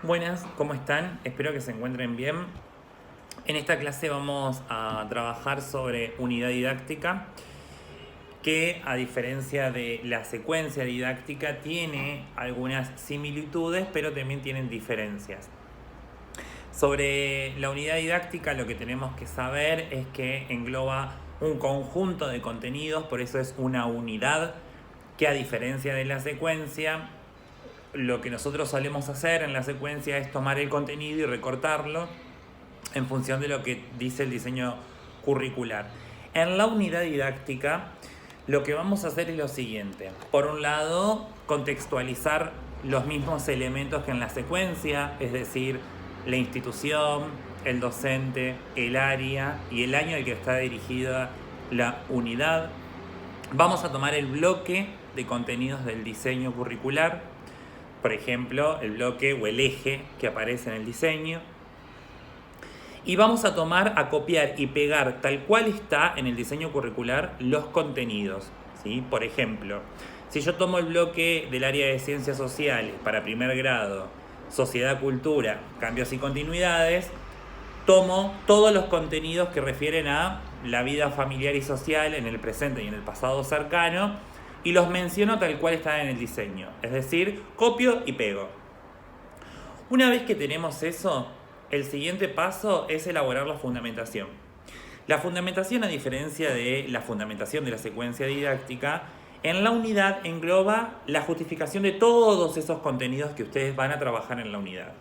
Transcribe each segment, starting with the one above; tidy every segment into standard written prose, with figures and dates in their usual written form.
Buenas, ¿cómo están? Espero que se encuentren bien. En esta clase vamos a trabajar sobre unidad didáctica, que a diferencia de la secuencia didáctica tiene algunas similitudes, pero también tienen diferencias. Sobre la unidad didáctica lo que tenemos que saber es que engloba un conjunto de contenidos, por eso es una unidad, que a diferencia de la secuencia, lo que nosotros solemos hacer en la secuencia es tomar el contenido y recortarlo en función de lo que dice el diseño curricular. En la unidad didáctica lo que vamos a hacer es lo siguiente. Por un lado, contextualizar los mismos elementos que en la secuencia, es decir, la institución, el docente, el área y el año al que está dirigida la unidad. Vamos a tomar el bloque de contenidos del diseño curricular, por ejemplo, el bloque o el eje que aparece en el diseño. Y vamos a copiar y pegar tal cual está en el diseño curricular los contenidos, ¿sí? Por ejemplo, si yo tomo el bloque del área de ciencias sociales para primer grado, sociedad, cultura, cambios y continuidades, tomo todos los contenidos que refieren a la vida familiar y social en el presente y en el pasado cercano, y los menciono tal cual están en el diseño, es decir, copio y pego. Una vez que tenemos eso, el siguiente paso es elaborar la fundamentación. La fundamentación, a diferencia de la fundamentación de la secuencia didáctica, en la unidad engloba la justificación de todos esos contenidos que ustedes van a trabajar en la unidad.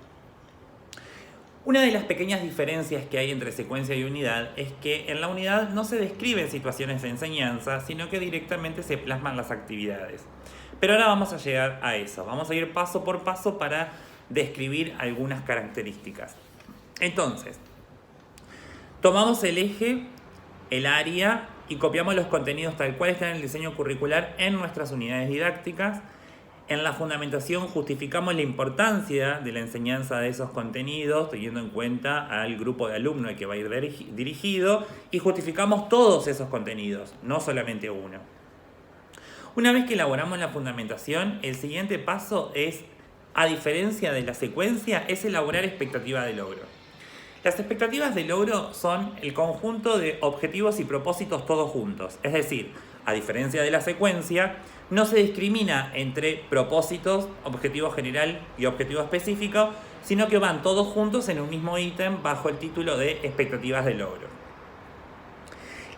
Una de las pequeñas diferencias que hay entre secuencia y unidad es que en la unidad no se describen situaciones de enseñanza, sino que directamente se plasman las actividades. Pero ahora vamos a llegar a eso. Vamos a ir paso por paso para describir algunas características. Entonces, tomamos el eje, el área y copiamos los contenidos tal cual están en el diseño curricular en nuestras unidades didácticas. En la fundamentación justificamos la importancia de la enseñanza de esos contenidos, teniendo en cuenta al grupo de alumnos al que va a ir dirigido, y justificamos todos esos contenidos, no solamente uno. Una vez que elaboramos la fundamentación, el siguiente paso es, a diferencia de la secuencia, es elaborar expectativas de logro. Las expectativas de logro son el conjunto de objetivos y propósitos todos juntos, es decir, a diferencia de la secuencia, no se discrimina entre propósitos, objetivo general y objetivo específico, sino que van todos juntos en un mismo ítem bajo el título de expectativas de logro.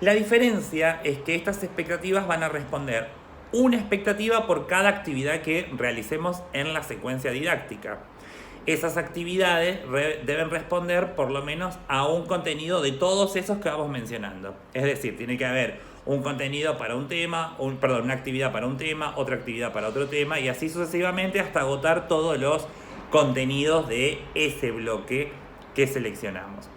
La diferencia es que estas expectativas van a responder una expectativa por cada actividad que realicemos en la secuencia didáctica. Esas actividades deben responder por lo menos a un contenido de todos esos que vamos mencionando. Es decir, tiene que haber un contenido para un tema, una actividad para un tema, otra actividad para otro tema, y así sucesivamente hasta agotar todos los contenidos de ese bloque que seleccionamos.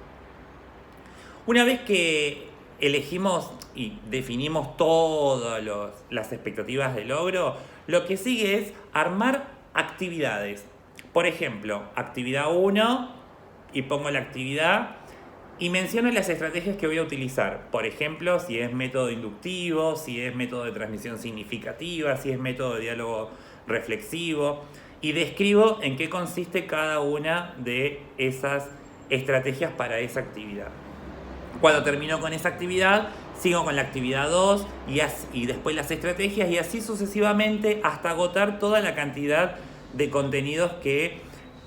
Una vez que elegimos y definimos todas las expectativas de logro, lo que sigue es armar actividades. Por ejemplo, actividad 1, y pongo la actividad y menciono las estrategias que voy a utilizar. Por ejemplo, si es método inductivo, si es método de transmisión significativa, si es método de diálogo reflexivo, y describo en qué consiste cada una de esas estrategias para esa actividad. Cuando termino con esa actividad, sigo con la actividad 2 y después las estrategias, y así sucesivamente hasta agotar toda la cantidad de contenidos que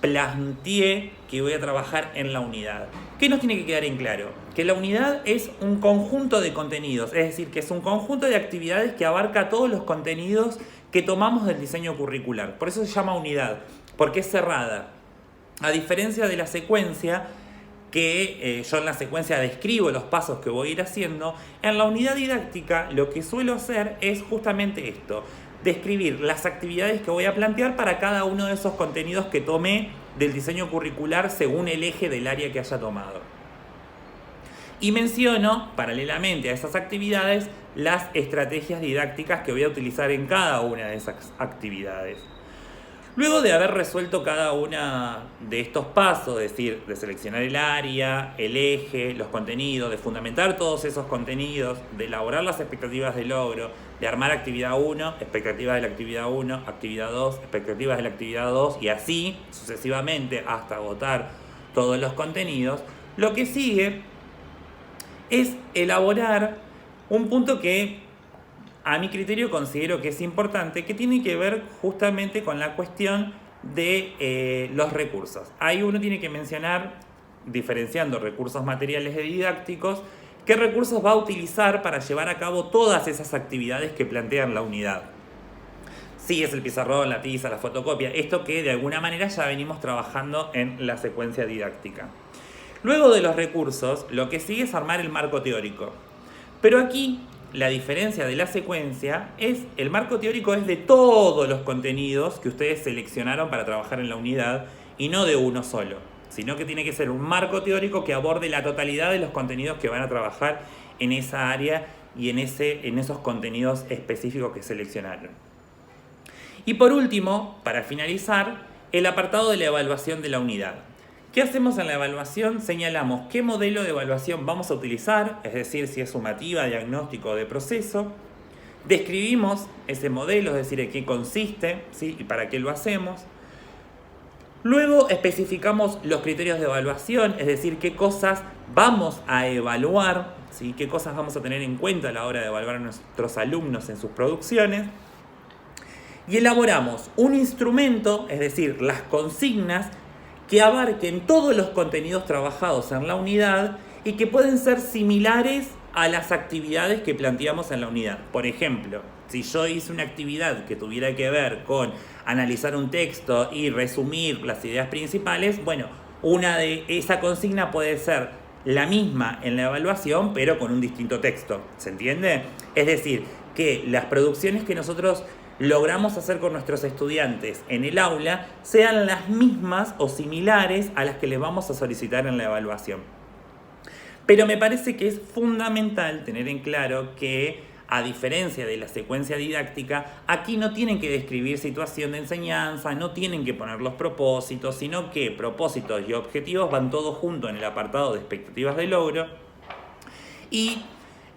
planteé que voy a trabajar en la unidad. ¿Qué nos tiene que quedar en claro? Que la unidad es un conjunto de contenidos, es decir, que es un conjunto de actividades que abarca todos los contenidos que tomamos del diseño curricular. Por eso se llama unidad, porque es cerrada. A diferencia de la secuencia, que yo en la secuencia describo los pasos que voy a ir haciendo, en la unidad didáctica lo que suelo hacer es justamente esto: describir las actividades que voy a plantear para cada uno de esos contenidos que tomé del diseño curricular según el eje del área que haya tomado. Y menciono, paralelamente a esas actividades, las estrategias didácticas que voy a utilizar en cada una de esas actividades. Luego de haber resuelto cada uno de estos pasos, es decir, de seleccionar el área, el eje, los contenidos, de fundamentar todos esos contenidos, de elaborar las expectativas de logro, de armar actividad 1, expectativas de la actividad 1, actividad 2, expectativas de la actividad 2 y así sucesivamente hasta agotar todos los contenidos. Lo que sigue es elaborar un punto que a mi criterio considero que es importante, que tiene que ver justamente con la cuestión de los recursos. Ahí uno tiene que mencionar, diferenciando recursos materiales y didácticos, qué recursos va a utilizar para llevar a cabo todas esas actividades que plantean la unidad. Sí, es el pizarrón, la tiza, la fotocopia, esto que de alguna manera ya venimos trabajando en la secuencia didáctica. Luego de los recursos, lo que sigue es armar el marco teórico. Pero aquí la diferencia de la secuencia es, el marco teórico es de todos los contenidos que ustedes seleccionaron para trabajar en la unidad y no de uno solo, sino que tiene que ser un marco teórico que aborde la totalidad de los contenidos que van a trabajar en esa área y en esos contenidos específicos que seleccionaron. Y por último, para finalizar, el apartado de la evaluación de la unidad. ¿Qué hacemos en la evaluación? Señalamos qué modelo de evaluación vamos a utilizar, es decir, si es sumativa, diagnóstico o de proceso. Describimos ese modelo, es decir, en qué consiste, ¿sí? Y para qué lo hacemos. Luego especificamos los criterios de evaluación, es decir, qué cosas vamos a evaluar, ¿sí? Qué cosas vamos a tener en cuenta a la hora de evaluar a nuestros alumnos en sus producciones. Y elaboramos un instrumento, es decir, las consignas, que abarquen todos los contenidos trabajados en la unidad y que pueden ser similares a las actividades que planteamos en la unidad. Por ejemplo, si yo hice una actividad que tuviera que ver con analizar un texto y resumir las ideas principales, bueno, una de esa consigna puede ser la misma en la evaluación, pero con un distinto texto. ¿Se entiende? Es decir, que las producciones que nosotros logramos hacer con nuestros estudiantes en el aula sean las mismas o similares a las que les vamos a solicitar en la evaluación. Pero me parece que es fundamental tener en claro que, a diferencia de la secuencia didáctica, aquí no tienen que describir situación de enseñanza, no tienen que poner los propósitos, sino que propósitos y objetivos van todos juntos en el apartado de expectativas de logro y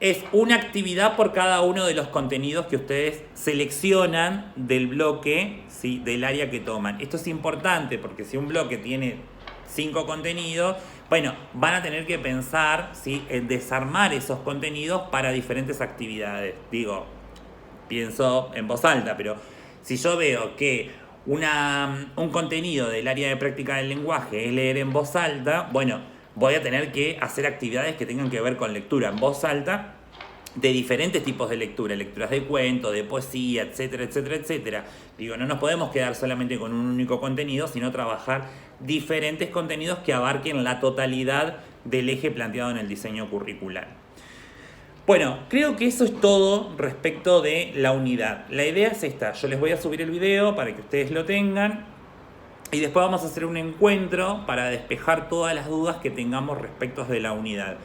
es una actividad por cada uno de los contenidos que ustedes seleccionan del bloque, ¿sí? Del área que toman. Esto es importante porque si un bloque tiene 5 contenidos, bueno, van a tener que pensar, ¿sí? En desarmar esos contenidos para diferentes actividades. Digo, pienso en voz alta, pero si yo veo que un contenido del área de práctica del lenguaje es leer en voz alta, bueno, voy a tener que hacer actividades que tengan que ver con lectura en voz alta de diferentes tipos de lectura, lecturas de cuentos, de poesía, etcétera, etcétera, etcétera. Digo, no nos podemos quedar solamente con un único contenido, sino trabajar diferentes contenidos que abarquen la totalidad del eje planteado en el diseño curricular. Bueno, creo que eso es todo respecto de la unidad. La idea es esta, yo les voy a subir el video para que ustedes lo tengan y después vamos a hacer un encuentro para despejar todas las dudas que tengamos respecto de la unidad.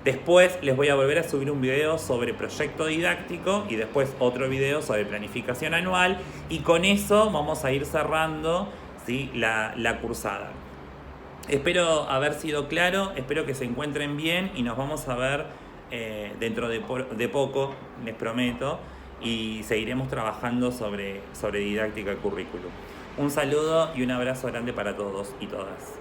Después les voy a volver a subir un video sobre proyecto didáctico y después otro video sobre planificación anual y con eso vamos a ir cerrando, ¿sí? la cursada. Espero haber sido claro, espero que se encuentren bien y nos vamos a ver dentro de poco, les prometo, y seguiremos trabajando sobre didáctica y currículum. Un saludo y un abrazo grande para todos y todas.